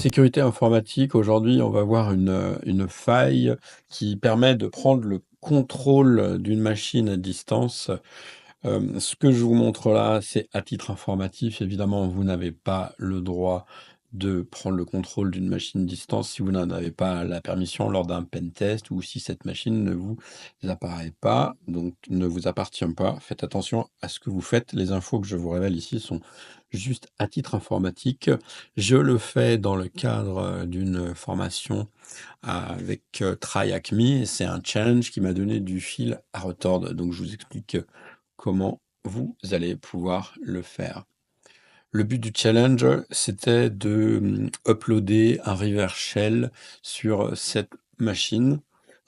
sécurité informatique, aujourd'hui, on va voir une faille qui permet de prendre le contrôle d'une machine à distance. Ce que je vous montre là, c'est à titre informatif. Évidemment, vous n'avez pas le droit de prendre le contrôle d'une machine à distance si vous n'en avez pas la permission lors d'un pen test ou si cette machine ne vous apparaît pas, donc ne vous appartient pas. Faites attention à ce que vous faites. Les infos que je vous révèle ici sont juste à titre informatique. Je le fais dans le cadre d'une formation avec Try Hack Me. C'est un challenge qui m'a donné du fil à retordre. Donc je vous explique comment vous allez pouvoir le faire. Le but du challenge, c'était de uploader un reverse shell sur cette machine.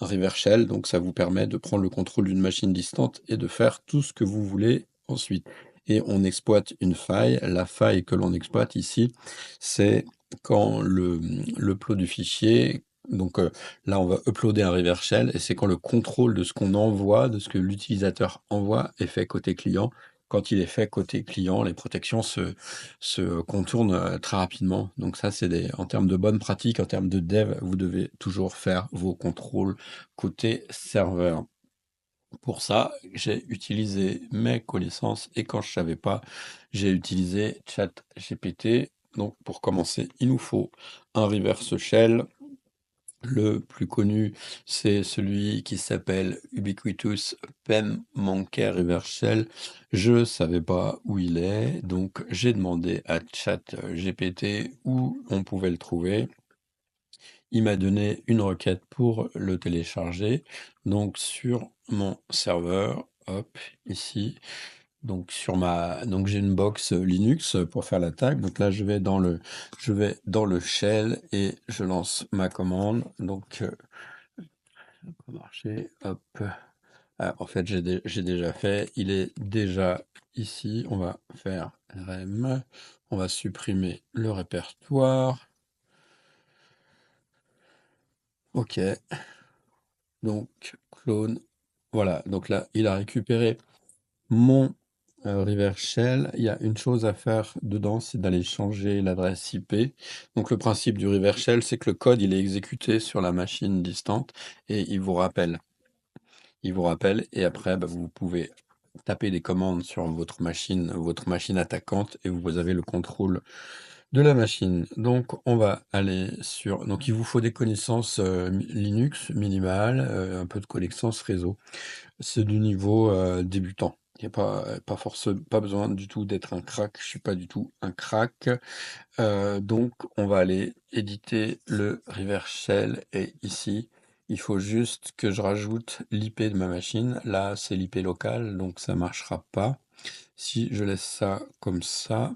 Un reverse shell, donc ça vous permet de prendre le contrôle d'une machine distante et de faire tout ce que vous voulez ensuite. Et on exploite une faille. La faille que l'on exploite ici, c'est quand l'upload du fichier, donc là on va uploader un reverse shell, et c'est quand le contrôle de ce qu'on envoie, de ce que l'utilisateur envoie, est fait côté client. Quand il est fait côté client, les protections se contournent très rapidement. Donc ça, en termes de bonne pratique, en termes de dev, vous devez toujours faire vos contrôles côté serveur. Pour ça, j'ai utilisé mes connaissances et quand je savais pas, j'ai utilisé ChatGPT. Donc pour commencer, il nous faut un reverse shell. Le plus connu, c'est celui qui s'appelle Ubiquitous PEM Reverse Shell. Je savais pas où il est, donc j'ai demandé à ChatGPT où on pouvait le trouver. Il m'a donné une requête pour le télécharger. Donc sur mon serveur, hop, ici, donc j'ai une box Linux pour faire l'attaque. Donc là je vais dans le shell et je lance ma commande. Donc ça peut marcher. Hop. Ah, en fait j'ai déjà fait. Il est déjà ici. On va faire rem. On va supprimer le répertoire. Ok. Donc clone. Voilà. Donc là il a récupéré mon reverse shell. Il y a une chose à faire dedans, c'est d'aller changer l'adresse IP. Donc le principe du reverse shell, c'est que le code, il est exécuté sur la machine distante et il vous rappelle. Il vous rappelle et après, bah, vous pouvez taper des commandes sur votre machine attaquante et vous avez le contrôle de la machine. Donc on va aller sur... Donc il vous faut des connaissances Linux minimales, un peu de connaissances réseau. C'est du niveau débutant. Il n'y a pas besoin du tout d'être un crack. Je suis pas du tout un crack. Donc, on va aller éditer le reverse shell. Et ici, il faut juste que je rajoute l'IP de ma machine. Là, c'est l'IP local, donc ça marchera pas. Si je laisse ça comme ça,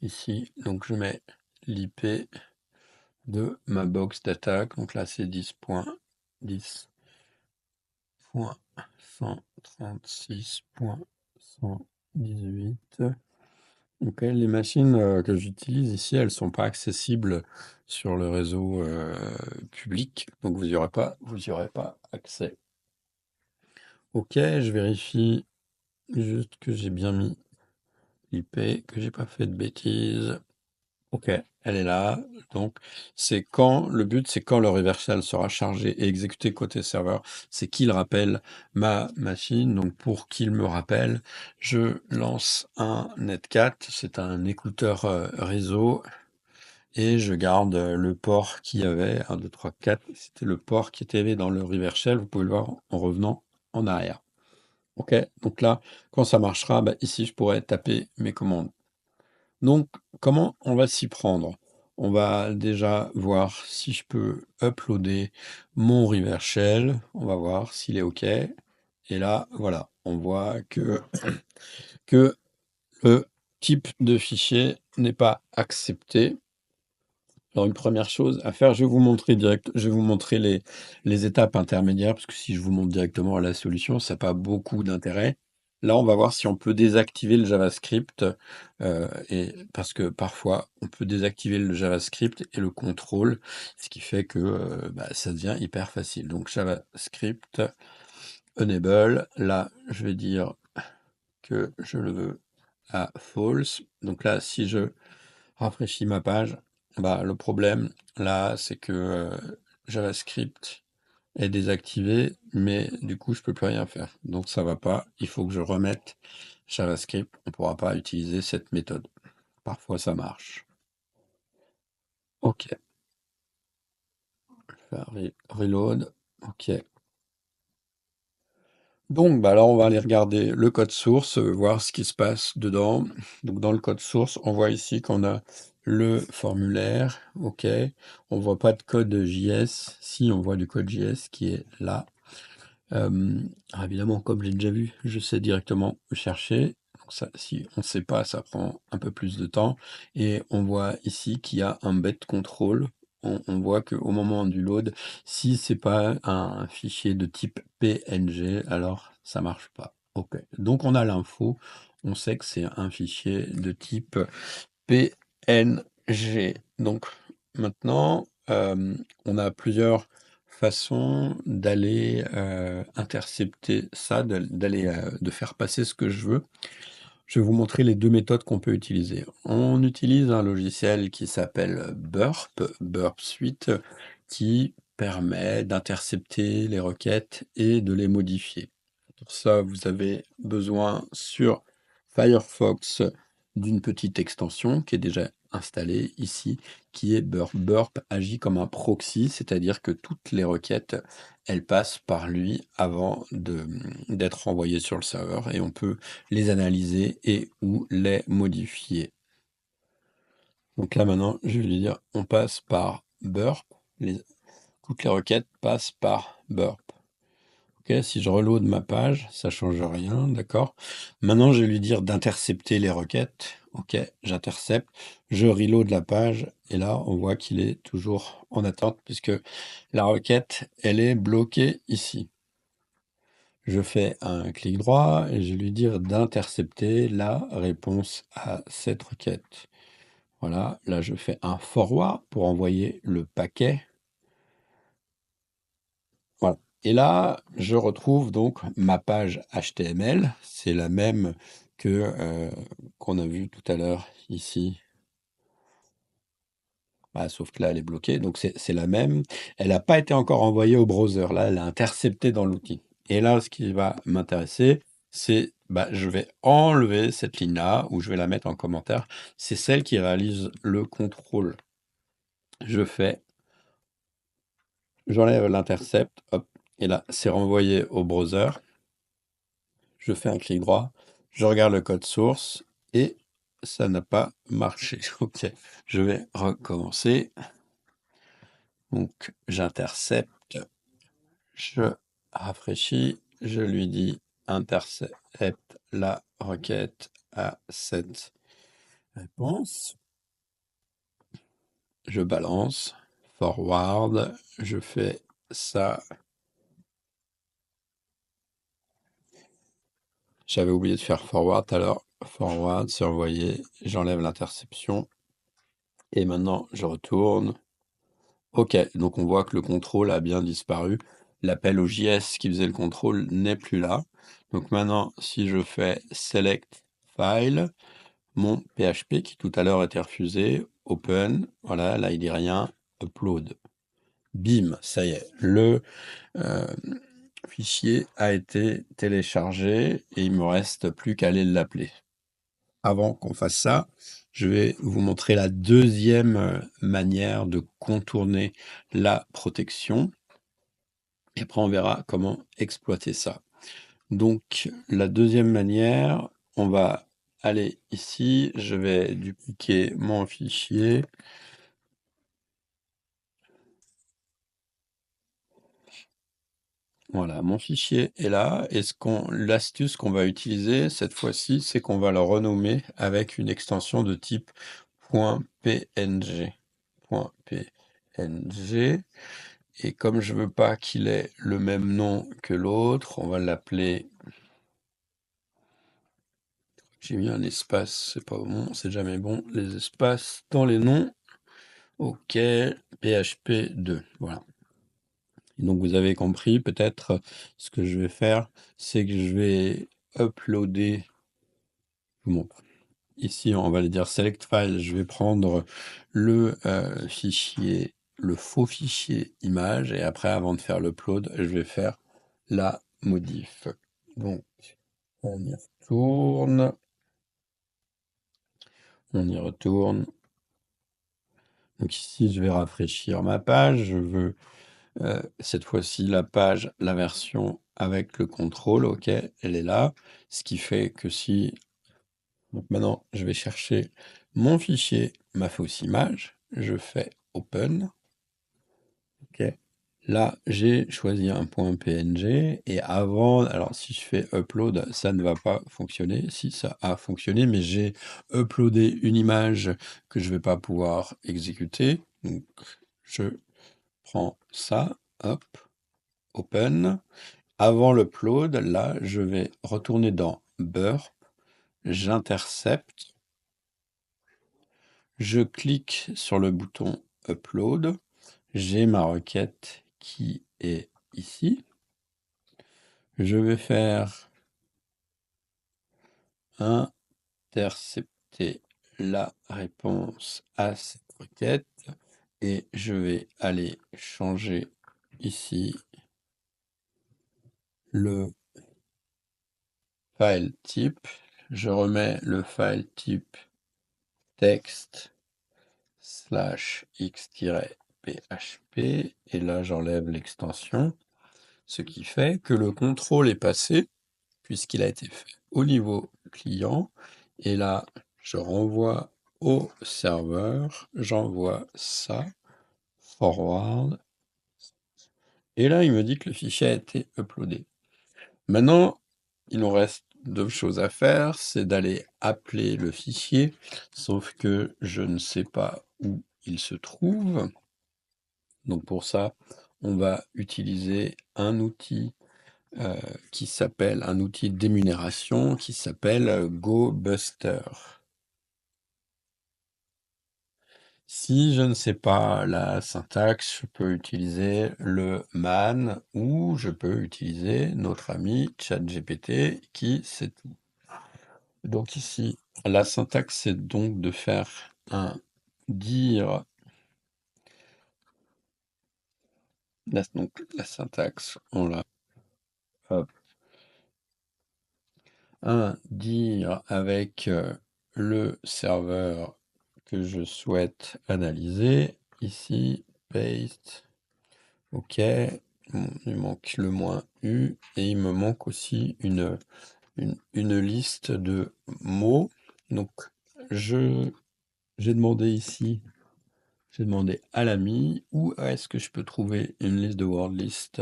ici, donc je mets l'IP de ma box d'attaque. Donc là, c'est 10.10.136.118. Ok, les machines que j'utilise ici, elles sont pas accessibles sur le réseau public, donc vous y aurez pas accès. Ok, je vérifie juste que j'ai bien mis l'IP, que j'ai pas fait de bêtises. Ok, elle est là. Donc, le but, c'est quand le reversal sera chargé et exécuté côté serveur, c'est qu'il rappelle ma machine. Donc, pour qu'il me rappelle, je lance un Netcat, c'est un écouteur réseau, et je garde le port qu'il y avait, 1, 2, 3, 4, c'était le port qui était dans le reversal, vous pouvez le voir en revenant en arrière. Ok, donc là, quand ça marchera, bah, ici, je pourrais taper mes commandes. Donc, comment on va s'y prendre? On va déjà voir si je peux uploader mon reverse shell. On va voir s'il est OK. Et là, voilà, on voit que le type de fichier n'est pas accepté. Alors, une première chose à faire, je vais vous montrer les étapes intermédiaires, parce que si je vous montre directement la solution, ça n'a pas beaucoup d'intérêt. Là, on va voir si on peut désactiver le JavaScript, et parce que parfois, on peut désactiver le JavaScript et le contrôle, ce qui fait que bah, ça devient hyper facile. Donc, JavaScript enable, là, je vais dire que je le veux à false. Donc là, si je rafraîchis ma page, Bah, le problème, là, c'est que JavaScript est désactivé, mais du coup, je peux plus rien faire. Donc, ça va pas. Il faut que je remette JavaScript. On pourra pas utiliser cette méthode. Parfois, ça marche. Ok. Faire reload. Ok. Donc, bah alors, on va aller regarder le code source, voir ce qui se passe dedans. Donc, dans le code source, on voit ici qu'on a le formulaire. OK. On voit pas de code JS. Si, on voit du code JS qui est là. Alors évidemment, comme j'ai déjà vu, je sais directement chercher. Donc ça, si on ne sait pas, ça prend un peu plus de temps. Et on voit ici qu'il y a un bet control. On voit qu'au moment du load, si c'est pas un fichier de type PNG, alors ça marche pas. Ok. Donc on a l'info. On sait que c'est un fichier de type PNG. Donc maintenant, on a plusieurs façons d'aller intercepter ça, d'aller de faire passer ce que je veux. Je vais vous montrer les deux méthodes qu'on peut utiliser. On utilise un logiciel qui s'appelle Burp, Burp Suite, qui permet d'intercepter les requêtes et de les modifier. Pour ça, vous avez besoin sur Firefox d'une petite extension qui est déjà installée ici, qui est Burp. Burp agit comme un proxy, c'est-à-dire que toutes les requêtes, elles passent par lui avant d'être envoyées sur le serveur et on peut les analyser et ou les modifier. Donc là maintenant, je vais lui dire, on passe par Burp. Toutes les requêtes passent par Burp. Ok, si je reload ma page, ça change rien, d'accord. Maintenant, je vais lui dire d'intercepter les requêtes. Ok, j'intercepte, je reload la page et là, on voit qu'il est toujours en attente puisque la requête, elle est bloquée ici. Je fais un clic droit et je vais lui dire d'intercepter la réponse à cette requête. Voilà, là je fais un forward pour envoyer le paquet. Voilà. Et là, je retrouve donc ma page HTML. C'est la même que qu'on a vue tout à l'heure ici. Bah, sauf que là, elle est bloquée. Donc c'est la même. Elle n'a pas été encore envoyée au browser. Là, elle est interceptée dans l'outil. Et là, ce qui va m'intéresser, c'est bah, je vais enlever cette ligne-là ou je vais la mettre en commentaire. C'est celle qui réalise le contrôle. Je fais, j'enlève l'intercept, hop, et là, c'est renvoyé au browser. Je fais un clic droit, je regarde le code source et ça n'a pas marché. Ok, je vais recommencer. Donc, j'intercepte, je rafraîchis, je lui dis intercepte la requête à cette réponse. Je balance, forward, je fais ça. J'avais oublié de faire forward tout à l'heure. Forward, c'est envoyé, j'enlève l'interception. Et maintenant, je retourne. Ok, donc on voit que le contrôle a bien disparu. L'appel au JS qui faisait le contrôle n'est plus là. Donc maintenant, si je fais select file, mon PHP qui tout à l'heure était refusé, open, voilà, là il dit rien, upload. Bim, ça y est, le euh, fichier a été téléchargé et il me reste plus qu'à aller l'appeler. Avant qu'on fasse ça, je vais vous montrer la deuxième manière de contourner la protection. Et après, on verra comment exploiter ça. Donc, la deuxième manière, on va aller ici. Je vais dupliquer mon fichier. Voilà, mon fichier est là. Et l'astuce qu'on va utiliser cette fois-ci, c'est qu'on va le renommer avec une extension de type .png. .png. Et comme je veux pas qu'il ait le même nom que l'autre, on va l'appeler. J'ai mis un espace, c'est pas bon, c'est jamais bon. Les espaces dans les noms. Ok, PHP2. Voilà. Et donc vous avez compris, peut-être ce que je vais faire, c'est que je vais uploader. Je vous montre. Ici, on va aller dire select file. Je vais prendre le fichier, le faux fichier image, et après, avant de faire l'upload, je vais faire la modif. Donc, on y retourne, on y retourne. Donc ici, je vais rafraîchir ma page. Je veux cette fois-ci la page, la version avec le contrôle. OK, elle est là. Ce qui fait que si donc maintenant, je vais chercher mon fichier, ma fausse image. Je fais Open. OK. Là, j'ai choisi un point PNG. Et avant, alors si je fais Upload, ça ne va pas fonctionner. Si, ça a fonctionné, mais j'ai uploadé une image que je ne vais pas pouvoir exécuter. Donc, je prends ça. Hop. Open. Avant l'upload, là, je vais retourner dans Burp. J'intercepte. Je clique sur le bouton Upload. J'ai ma requête qui est ici. Je vais faire intercepter la réponse à cette requête et je vais aller changer ici le file type. Je remets le file type texte /x-php et là j'enlève l'extension, ce qui fait que le contrôle est passé puisqu'il a été fait au niveau client et là je renvoie au serveur, j'envoie ça, forward, et là il me dit que le fichier a été uploadé. Maintenant, il nous reste deux choses à faire, c'est d'aller appeler le fichier, sauf que je ne sais pas où il se trouve. Donc pour ça, on va utiliser un outil qui s'appelle, un outil d'énumération qui s'appelle GoBuster. Si je ne sais pas la syntaxe, je peux utiliser le man ou je peux utiliser notre ami ChatGPT qui sait tout. Donc ici, la syntaxe, c'est donc de faire un dire. Donc la syntaxe, on l'a. Hop. Un dire avec le serveur que je souhaite analyser. Ici, paste. OK. Bon, il manque le moins U et il me manque aussi une liste de mots. Donc, j'ai demandé ici, j'ai demandé à l'ami où est-ce que je peux trouver une liste de word list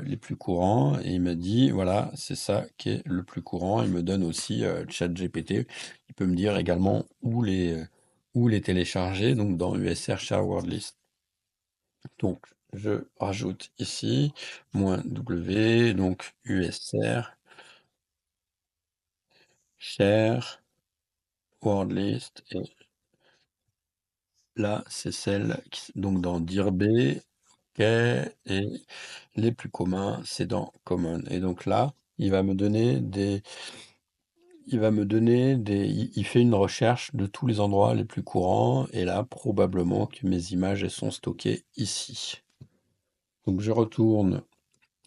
les plus courants et il m'a dit voilà, c'est ça qui est le plus courant. Il me donne aussi ChatGPT. Il peut me dire également où les télécharger, donc dans USR Share Word List. Donc je rajoute ici -w, donc USR Share Word List et là c'est celle donc dans dir B, OK, et les plus communs, c'est dans Common. Et donc là, il fait une recherche de tous les endroits les plus courants. Et là, probablement que mes images, elles sont stockées ici. Donc je retourne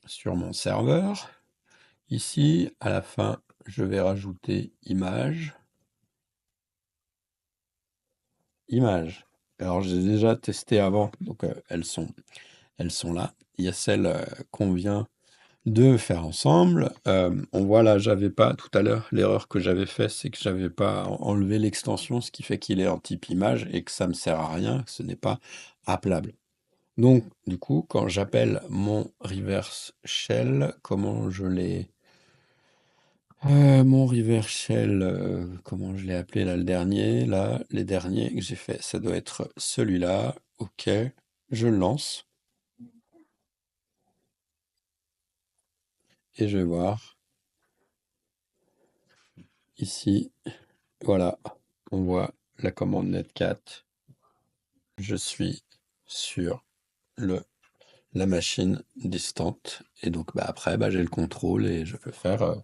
sur mon serveur. Ici, à la fin, je vais rajouter image. Image. Alors j'ai déjà testé avant, donc elles sont là. Il y a celles qu'on vient de faire ensemble. On voit là, j'avais pas tout à l'heure, l'erreur que j'avais fait, c'est que j'avais pas enlevé l'extension, ce qui fait qu'il est en type image et que ça me sert à rien, que ce n'est pas appelable. Donc, du coup, quand j'appelle mon reverse shell, comment je l'ai... mon reverse shell, comment je l'ai appelé là, le dernier, là, les derniers que j'ai fait, ça doit être celui-là. OK, je le lance et je vais voir ici. Voilà, on voit la commande netcat. Je suis sur le, la machine distante. Et donc après, j'ai le contrôle et je peux faire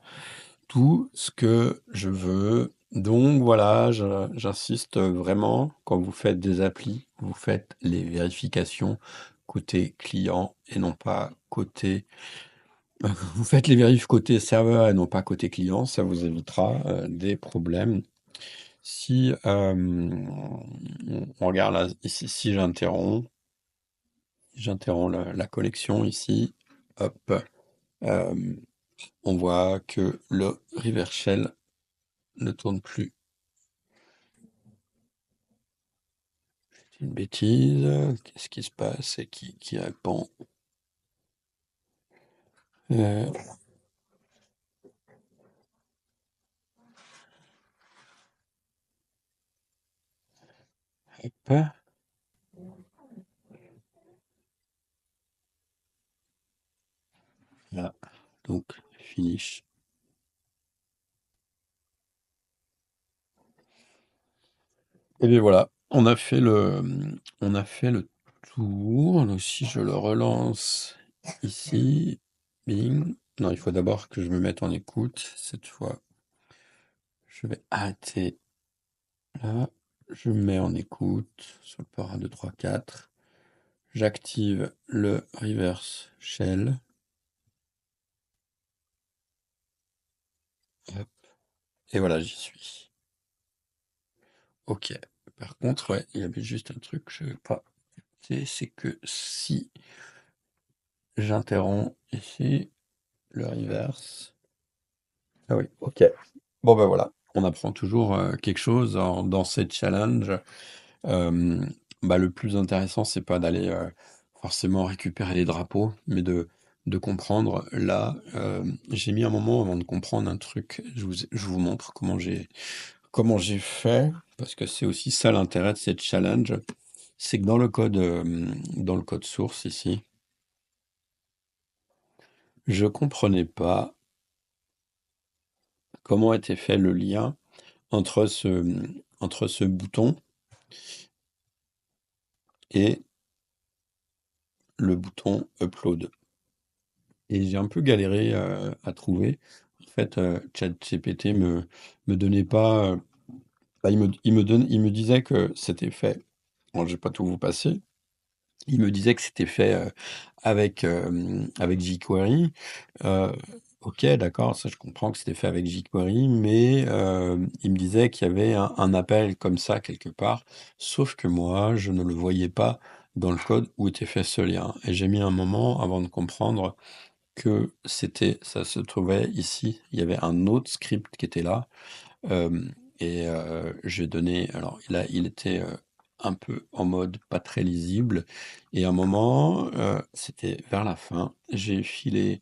tout ce que je veux. Donc voilà, j'insiste vraiment, quand vous faites des applis, vous faites les vérifications côté client et non pas côté vous faites les vérifs côté serveur et non pas côté client, ça vous évitera, des problèmes. Si, on regarde là, ici, si j'interromps la connexion ici, hop, hem, on voit que le reverse shell ne tourne plus. C'est une bêtise, qu'est-ce qui se passe? C'est qui répond? Heu, hop, voilà, donc finish. Et bien voilà, on a fait le tour. Donc si je le relance ici, bing. Non, il faut d'abord que je me mette en écoute. Cette fois, je vais arrêter là. Je me mets en écoute sur le port 1, 2, 3, 4. J'active le reverse shell. Hop. Et voilà, j'y suis. Ok. Par contre, ouais, il y avait juste un truc que je n'avais pas. C'est que si j'interromps ici le reverse. Ah oui, ok. Bon ben voilà, on apprend toujours quelque chose dans ces challenges. Euh, Bah, le plus intéressant, c'est pas d'aller forcément récupérer les drapeaux, mais de comprendre. Là, j'ai mis un moment avant de comprendre un truc. Je vous montre comment j'ai fait, parce que c'est aussi ça l'intérêt de ces challenges. C'est que dans le code source ici, je comprenais pas comment était fait le lien entre entre ce bouton et le bouton upload. Et j'ai un peu galéré à trouver. En fait, ChatGPT me donnait pas. Bah, il me disait que c'était fait. Bon, je vais pas tout vous passer. Il me disait que c'était fait avec jQuery. Euh, ok, d'accord, ça je comprends que c'était fait avec jQuery, mais il me disait qu'il y avait un appel comme ça quelque part. Sauf que moi, je ne le voyais pas dans le code où était fait ce lien. Et j'ai mis un moment avant de comprendre que ça se trouvait ici. Il y avait un autre script qui était là. euh, j'ai donné, alors là, il était un peu en mode pas très lisible. Et à un moment, c'était vers la fin, j'ai filé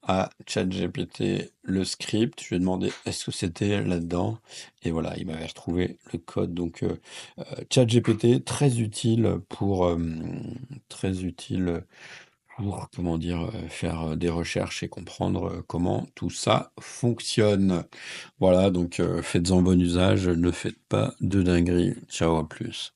à ChatGPT le script. Je lui ai demandé est-ce que c'était là-dedans. Et voilà, il m'avait retrouvé le code. Donc, ChatGPT, très utile pour, comment dire, faire des recherches et comprendre comment tout ça fonctionne. Voilà, donc faites-en bon usage, ne faites pas de dingueries. Ciao, à plus.